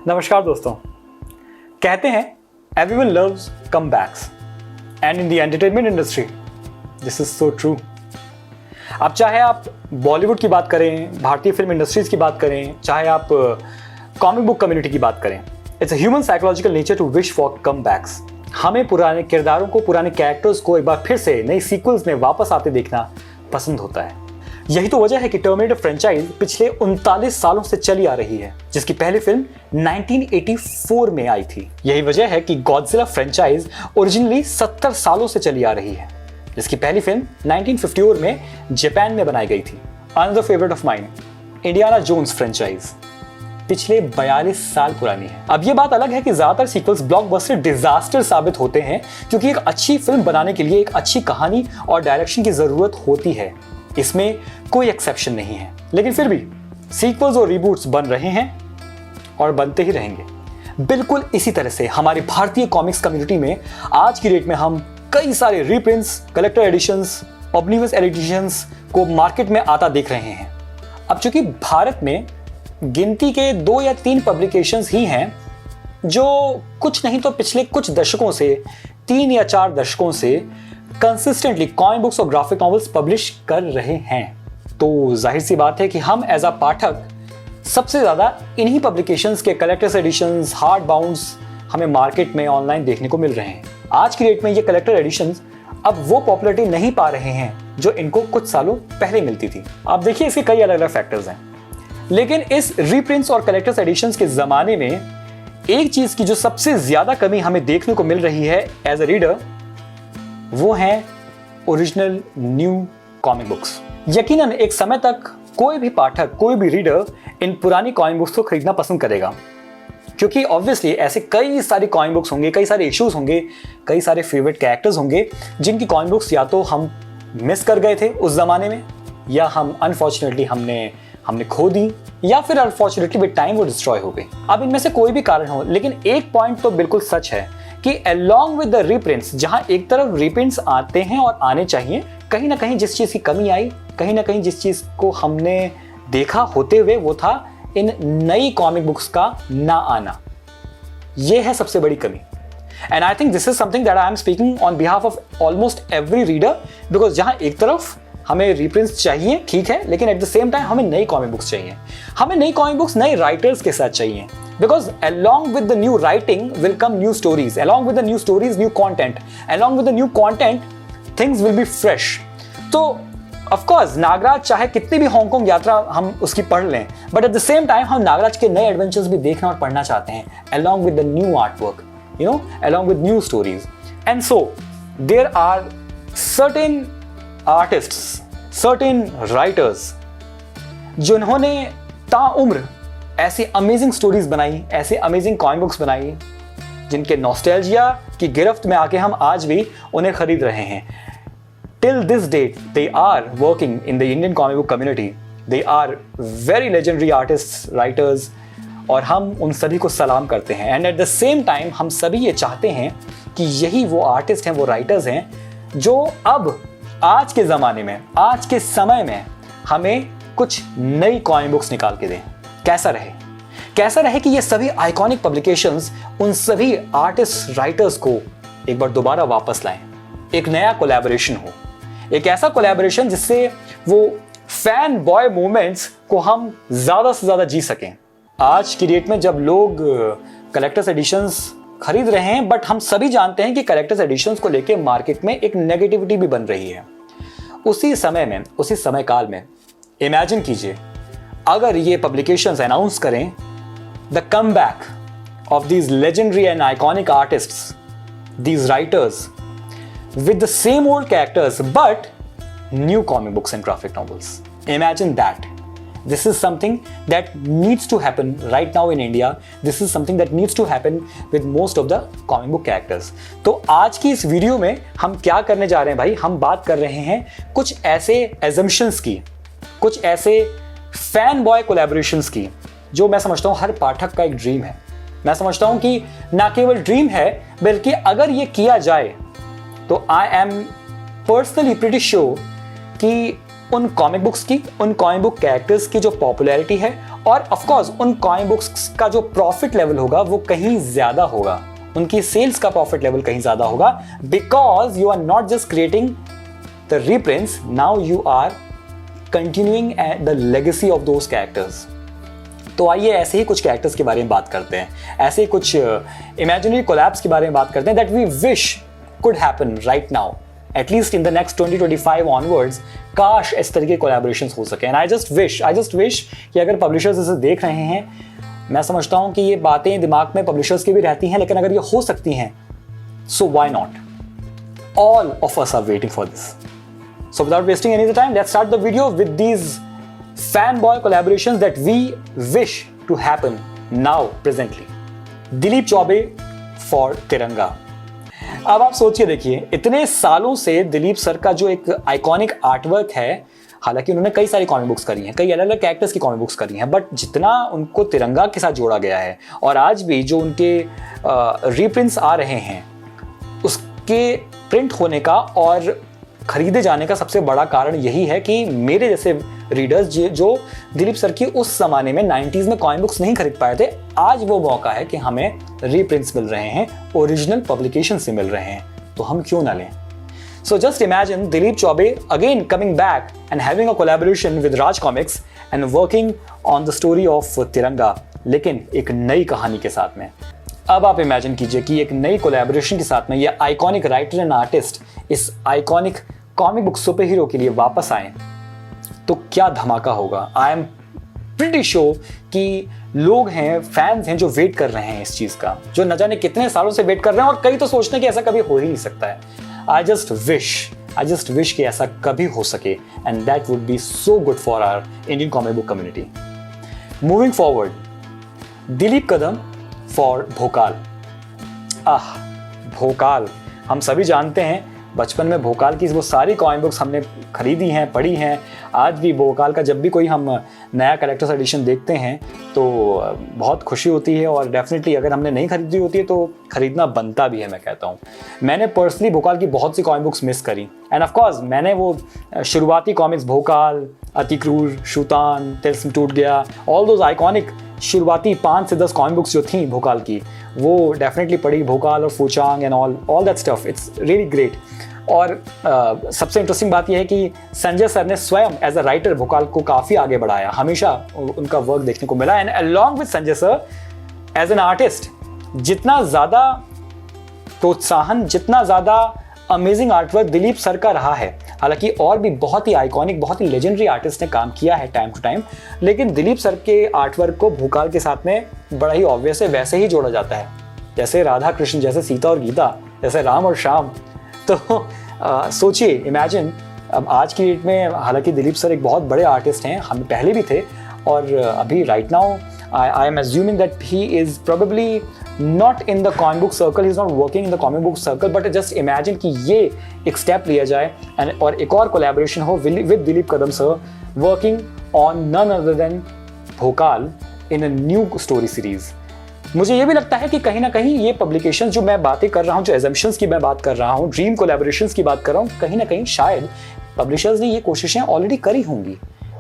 नमस्कार दोस्तों। कहते हैं everyone loves comebacks and in the entertainment industry this is so true. अब चाहे आप बॉलीवुड की बात करें, भारतीय फिल्म इंडस्ट्रीज की बात करें, चाहे आप कॉमिक बुक कम्युनिटी की बात करें, it's a human psychological nature to wish for comebacks. हमें पुराने किरदारों को, पुराने कैरेक्टर्स को एक बार फिर से नई सीक्वल्स में वापस आते देखना पसंद होता है। यही तो वजह है कि टर्मिनेटर फ्रेंचाइज पिछले 39 सालों से चली आ रही है, जिसकी पहली फिल्म 1984 में आई थी। यही वजह है कि गॉडजिला फ्रेंचाइज ओरिजिनली 70 सालों से चली आ रही है, जिसकी पहली फिल्म 1954 में जापान में बनाई गई थी। Another favourite of mine, Indiana Jones franchise पिछले 42 साल पुरानी है। अब ये बात अलग है कि ज्यादातर सीक्वल्स ब्लॉकबस्टर डिजास्टर साबित होते हैं, क्योंकि एक अच्छी फिल्म बनाने के लिए एक अच्छी कहानी और डायरेक्शन की जरूरत होती है। इसमें कोई एक्सेप्शन नहीं है, लेकिन फिर भी सीक्वल्स और रीबूट्स बन रहे हैं और बनते ही रहेंगे। बिल्कुल इसी तरह से हमारी भारतीय कॉमिक्स कम्युनिटी में आज की डेट में हम कई सारे रीप्रिंट्स, कलेक्टर एडिशंस, ऑम्निबस एडिशंस को मार्केट में आता देख रहे हैं। अब चूंकि भारत में गिनती के 2 या 3 पब्लिकेशंस ही हैं जो कुछ नहीं तो पिछले कुछ दशकों से, 3 या 4 दशकों से कंसिस्टेंटली कॉमिक बुक्स और ग्राफिक नॉवेल्स पब्लिश कर रहे हैं, तो जाहिर सी बात है कि हम एज अ पाठक सबसे ज्यादा इन्हीं पब्लिकेशंस के कलेक्टर्स एडिशंस, हार्ड बाउंड्स हमें मार्केट में ऑनलाइन देखने को मिल रहे हैं। आज की डेट में ये कलेक्टर एडिशंस अब वो पॉपुलैरिटी नहीं पा रहे हैं जो इनको कुछ सालों पहले मिलती थी। आप देखिए, इसके कई अलग अलग फैक्टर्स हैं, लेकिन इस रीप्रिंट्स और कलेक्टर्स एडिशंस के जमाने में एक चीज की जो सबसे ज्यादा कमी हमें देखने को मिल रही है एज अ रीडर, वो है ओरिजिनल न्यू कॉमिक बुक्स। यकीनन एक समय तक कोई भी पाठक, कोई भी रीडर इन पुरानी कॉमिक बुक्स को खरीदना पसंद करेगा, क्योंकि ऑब्वियसली ऐसे कई सारी कॉमिक बुक्स होंगे, कई सारे इश्यूज होंगे, कई सारे फेवरेट कैरेक्टर्स होंगे जिनकी कॉमिक बुक्स या तो हम मिस कर गए थे उस जमाने में, या हम अनफॉर्चुनेटली हमने खो दी, या फिर अनफॉर्चुनेटली विद टाइम वो डिस्ट्रॉय हो गई। अब इनमें से कोई भी कारण हो, लेकिन एक पॉइंट तो बिल्कुल सच है कि along with the reprints, जहां एक तरफ reprints आते हैं और आने चाहिए, कहीं ना कहीं जिस चीज की कमी आई, कहीं ना कहीं जिस चीज को हमने देखा होते हुए, वो था इन नई कॉमिक बुक्स का ना आना। ये है सबसे बड़ी कमी। And I think this is something that I am speaking on behalf of almost every reader, because जहां एक तरफ हमें रीप्रिंट्स चाहिए, ठीक है, लेकिन एट द सेम टाइम हमें नई कॉमिक बुक्स चाहिए। हमें नई कॉमिक बुक्स नए राइटर्स के साथ चाहिए, because along with the new writing will come new stories, along with the new stories new content, along with the new content things will be fresh। तो of course Nagraj चाहे कितनी भी Hong Kong यात्रा हम उसकी पढ़ लें, but at the same time हम नागराज के नए एडवेंचर्स भी देखना और पढ़ना चाहते हैं, along with the new artwork, you know, along with new stories। And so there are certain artists, certain writers जिन्होंने ताउम्र ऐसी अमेजिंग स्टोरीज बनाई, ऐसे अमेजिंग कॉमिक बुक्स बनाई, जिनके नॉस्टैल्जिया की गिरफ्त में आके हम आज भी उन्हें खरीद रहे हैं। Till this date they are working in the Indian comic book community, they are very legendary artist, writers, और हम उन सभी को सलाम करते हैं। And at the same time हम सभी ये चाहते हैं कि यही वो आर्टिस्ट हैं, वो राइटर्स हैं जो अब आज के ज़माने में, आज के समय में हमें कुछ नई कॉमिक बुक्स निकाल के दें। कैसा रहे कि ये सभी आइकॉनिक पब्लिकेशंस उन सभी आर्टिस्ट, राइटर्स को एक बार दोबारा वापस लाएं। एक नया कोलैबोरेशन हो, एक ऐसा कोलैबोरेशन जिससे वो फैन बॉय मोमेंट्स को हम ज्यादा से ज्यादा जी सकें। आज की डेट में जब लोग कलेक्टर्स एडिशंस खरीद रहे हैं, बट हम सभी जानते हैं कि कलेक्टर्स एडिशंस को लेके मार्केट में एक नेगेटिविटी भी बन रही है। उसी समय काल में इमेजिन कीजिए अगर ये पब्लिकेशंस अनाउंस करें the comeback of these legendary and iconic artists, these writers with the same old characters but new comic books and graphic novels. Imagine that. This is something that needs to happen right now in India. This is something that needs to happen with most of the comic book characters. तो आज की इस video में हम क्या करने जा रहे हैं भाई, हम बात कर रहे हैं कुछ ऐसे assumptions की, कुछ ऐसे फैन बॉय कोलैबोरेशंस की, जो मैं समझता हूँ हर पाठक का एक ड्रीम है। मैं समझता हूँ कि ना केवल ड्रीम है, बल्कि अगर ये किया जाए तो I am personally pretty sure कि उन कॉमिक बुक्स की, उन कॉमिक बुक कैरेक्टर्स की जो पॉपुलैरिटी है, और ऑफ कोर्स उन कॉमिक बुक्स का जो प्रॉफिट लेवल होगा वो कहीं ज्यादा होगा, उनकी सेल्स का प्रॉफिट लेवल कहीं ज्यादा होगा, because you are not just creating the reprints, now you are continuing the legacy of those characters. तो आइए ऐसे ही कुछ कैरेक्टर्स के बारे में बात करते हैं, ऐसे ही कुछ इमेजिनरी कोलैब्स के बारे में बात करते हैं that we wish could happen right now, at least in the next 2025 onwards. काश इस तरह के कोलैबोरेशंस हो सके। एंड आई जस्ट विश कि अगर पब्लिशर्स इसे देख रहे हैं, मैं समझता हूं कि ये बातें दिमाग में पब्लिशर्स की भी रहती हैं, लेकिन अगर ये हो सकती हैं, so why not? All of us are waiting for this. So without wasting any time, let's start the video with these fanboy collaborations that we wish to happen now presently. Dilip Choubey for Tiranga. अब आप सोचिए, देखिए इतने सालों से Dilip sir का जो एक आइकॉनिक आर्टवर्क है, हालांकि उन्होंने कई सारी कॉमिक बुक्स करी हैं, कई अलग अलग कैरेक्टर्स की कॉमिक बुक्स करी हैं, बट जितना उनको तिरंगा के साथ जोड़ा गया है और आज भी जो उनके रीप्रिंट्स आ रहे हैं, उसके प्रिंट होने का और खरीदे जाने का सबसे बड़ा कारण यही है कि मेरे जैसे रीडर्स जो दिलीप सर की उस जमाने में 90s में कॉमिक बुक्स नहीं खरीद पाए थे, आज वो मौका है कि हमें रीप्रिंट्स मिल रहे हैं, ओरिजिनल पब्लिकेशन से मिल रहे हैं, तो हम क्यों ना लें? So just imagine Dilip Chaubey again coming back and having a collaboration with Raj Comics and working on the story of Tiranga, लेकिन एक नई कहानी के साथ में। अब आप इमेजिन कीजिए कि एक नई कोलैबोरेशन के साथ में ये आइकॉनिक राइटर एंड आर्टिस्ट इस iconic comic book super hero के लिए वापस आए, तो क्या धमाका होगा। आई एम प्रीटी श्योर कि लोग हैं, फैंस हैं जो वेट कर रहे हैं इस चीज का, जो न जाने कितने सालों से वेट कर रहे हैं, और कई तो सोचते हैं कि ऐसा कभी हो ही नहीं सकता है। आई जस्ट विश कि ऐसा कभी हो सके, and that would be so good for our Indian comic book community. Moving forward, Dilip Kadam for Bhokal. Bhokal, हम सभी जानते हैं, बचपन में भोकाल की वो सारी कॉमिक बुक्स हमने खरीदी हैं, पढ़ी हैं। आज भी भोकाल का जब भी कोई हम नया कलेक्टर्स एडिशन देखते हैं तो बहुत खुशी होती है, और डेफिनेटली अगर हमने नहीं खरीदी होती है तो खरीदना बनता भी है, मैं कहता हूँ। मैंने पर्सनली भोकाल की बहुत सी कॉमिक बुक्स मिस करी, एंड ऑफ कोर्स मैंने वो शुरुआती कॉमिक्स भोकाल, अतिक्रूर, शूतान, तिलस्म टूट गया, ऑल दोज आइकॉनिक शुरुआती 5 से 10 कॉमिक बुक्स जो थी भोकाल की, वो डेफिनेटली पढ़ी, भोकाल और फूचांग and all that stuff. It's really great. और सबसे इंटरेस्टिंग बात यह है कि संजय सर ने स्वयं एज अ राइटर भोकाल को काफ़ी आगे बढ़ाया, हमेशा उनका वर्क देखने को मिला। And along with Sanjay sir as an artist, जितना ज़्यादा प्रोत्साहन, जितना ज़्यादा अमेजिंग आर्टवर्क दिलीप सर का रहा है, हालांकि और भी बहुत ही आइकॉनिक, बहुत ही लेजेंडरी आर्टिस्ट ने काम किया है टाइम टू टाइम, लेकिन दिलीप सर के आर्टवर्क को भोकाल के साथ में बड़ा ही ऑब्वियस है वैसे ही जोड़ा जाता है, जैसे राधा कृष्ण, जैसे सीता और गीता, जैसे राम और श्याम। तो सोचिए, इमेजिन, अब आज की डेट में हालांकि दिलीप सर एक बहुत बड़े आर्टिस्ट हैं, हम पहले भी थे, और अभी right now I am assuming that he is probably not in the comic book circle, he's not working in the comic book circle, but just imagine कि ये एक स्टेप लिया जाए और एक और कोलैबोरेशन हो with Dilip Kadam sir working on none other than Bhokaal in a new story series। मुझे ये भी लगता है कि कहीं ना कहीं ये पब्लिकेशन जो मैं बातें कर रहा हूँ, जो एजम्पशंस की मैं बात कर रहा हूँ, ड्रीम कोलैबोरेशंस की बात कर रहा हूँ, कहीं ना कहीं शायद पब्लिशर्स ने ये कोशिशें ऑलरेडी करी होंगी,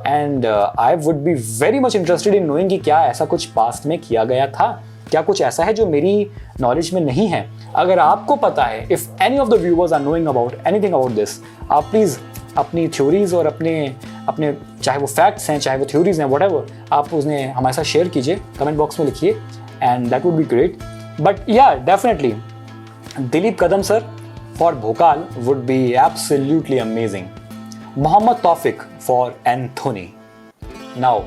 and I would be very much interested in knowing कि क्या ऐसा कुछ पास्ट में किया गया था, क्या कुछ ऐसा है जो मेरी नॉलेज में नहीं है। अगर आपको पता है, if any of the viewers are knowing about anything about this, आप प्लीज़ अपनी थ्योरीज और अपने चाहे वो फैक्ट्स हैं, चाहे वो थ्योरीज हैं, व्हाटएवर, आप उन्हें हमारे साथ शेयर कीजिए, कमेंट बॉक्स में लिखिए, and that would be great. But या definitely Dilip Kadam sir for Bhokal would be absolutely amazing. Mohammad Taufiq for Anthony. Now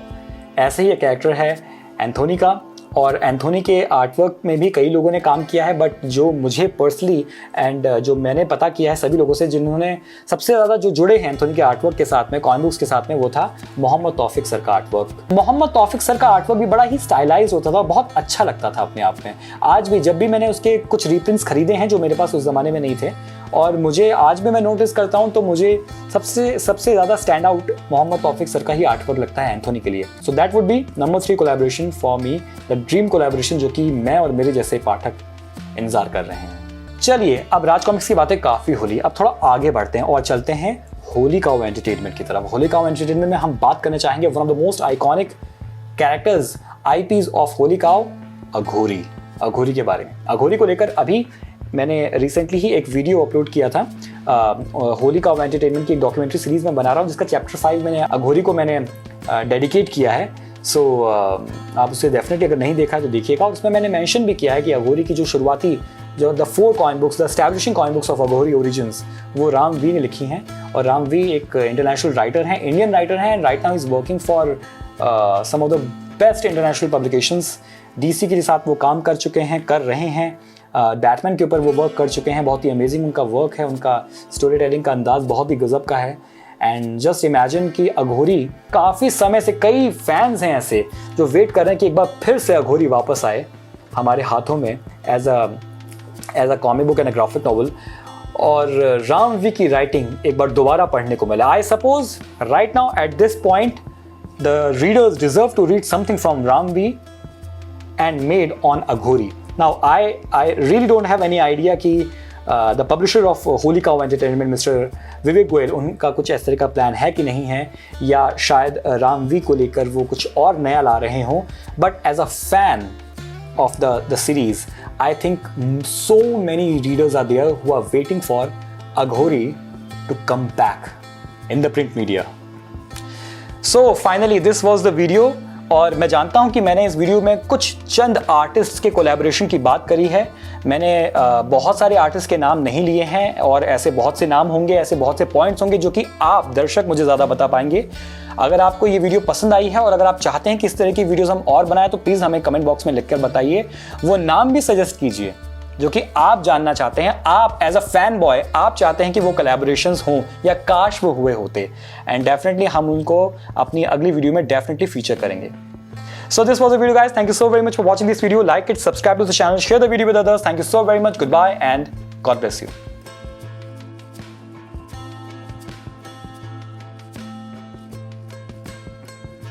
ऐसे ही एक कैरेक्टर है एंथोनी का, और एंथोनी के आर्टवर्क में भी कई लोगों ने काम किया है, बट जो मुझे पर्सनली एंड जो मैंने पता किया है सभी लोगों से, जिन्होंने सबसे ज़्यादा जो जुड़े हैं एंथोनी के आर्टवर्क के साथ में, कॉमिक बुक्स के साथ में, वो था मोहम्मद तौफिक सर का आर्टवर्क। मोहम्मद तौफिक सर का आर्टवर्क भी बड़ा ही स्टाइलाइज होता था, बहुत अच्छा लगता था अपने आप में। आज भी जब भी मैंने उसके कुछ रीप्रिंट्स खरीदे हैं जो मेरे पास उस ज़माने में नहीं थे, और मुझे आज भी मैं नोटिस करता हूं, तो मुझे सबसे ज़्यादा stand out Mohammed Taufiq sir का ही आर्टवर्क लगता है एंथोनी के लिए। So that would be number 3 collaboration for me, the dream collaboration, जो कि मैं और मेरे जैसे पाठक इंतजार कर रहे हैं। चलिए, अब राज कॉमिक्स की बातें काफ़ी होली, अब थोड़ा आगे बढ़ते हैं और चलते हैं होली काउ एंटरटेनमेंट की तरफ। होली काउ एंटरटेनमेंट में हम बात करने चाहेंगे one of the most iconic characters, IPs of Holy Cow, Aghori. Aghori के बारे में, अघोरी को लेकर अभी मैंने रिसेंटली ही एक वीडियो अपलोड किया था। होली काउ एंटरटेनमेंट की एक डॉक्यूमेंट्री सीरीज में बना रहा हूँ जिसका चैप्टर 5 मैंने अघोरी को मैंने डेडिकेट किया है। सो आप उसे डेफिनेटली अगर नहीं देखा तो देखिएगा। और उसमें मैंने मेंशन भी किया है कि अघोरी की जो शुरुआती जो the 4 coin books, the establishing coin books of Aghori origins, वो राम वी ने लिखी हैं। और राम वी एक इंटरनेशनल राइटर हैं, इंडियन राइटर हैं, and right now is working for some of the best international publications. DC के साथ वो काम कर चुके हैं, कर रहे हैं। बैटमैन के ऊपर वो वर्क कर चुके हैं। बहुत ही अमेजिंग उनका वर्क है, उनका स्टोरी टेलिंग का अंदाज बहुत ही गजब का है। एंड जस्ट इमेजिन कि अघोरी, काफ़ी समय से कई फैंस हैं ऐसे जो वेट कर रहे हैं कि एक बार फिर से अघोरी वापस आए हमारे हाथों में as a comic book and a graphic novel, और राम वी की राइटिंग एक बार दोबारा पढ़ने को मिला। I suppose right now at this point the readers deserve to read something from Ram V and made on Aghori. Now I really don't have any idea कि the publisher of Holy Cow entertainment mister Vivek Goyal, उनका कुछ इस तरह का plan है कि नहीं है, या शायद राम वी को लेकर वो कुछ और नया ला रहे हों। But as a fan of the series, I think so many readers are there who are waiting for Aghori to come back in the print media. So finally this was the video, और मैं जानता हूं कि मैंने इस video में कुछ चंद artist के कोलैबोरेशन की बात करी है। मैंने बहुत सारे आर्टिस्ट के नाम नहीं लिए हैं, और ऐसे बहुत से नाम होंगे, ऐसे बहुत से पॉइंट्स होंगे जो कि आप दर्शक मुझे ज़्यादा बता पाएंगे। अगर आपको ये वीडियो पसंद आई है और अगर आप चाहते हैं कि इस तरह की वीडियोस हम और बनाएं तो प्लीज़ हमें कमेंट बॉक्स में लिखकर बताइए। वो नाम भी सजेस्ट कीजिए जो कि आप जानना चाहते हैं। आप एज अ फैन बॉय आप चाहते हैं कि वो कोलैबोरेशंस हों या काश वो हुए होते, एंड डेफिनेटली हम उनको अपनी अगली वीडियो में डेफिनेटली फीचर करेंगे। So this was the video, guys. Thank you so very much for watching this video. Like it, subscribe to the channel, share the video with others. Thank you so very much. Goodbye and God bless you.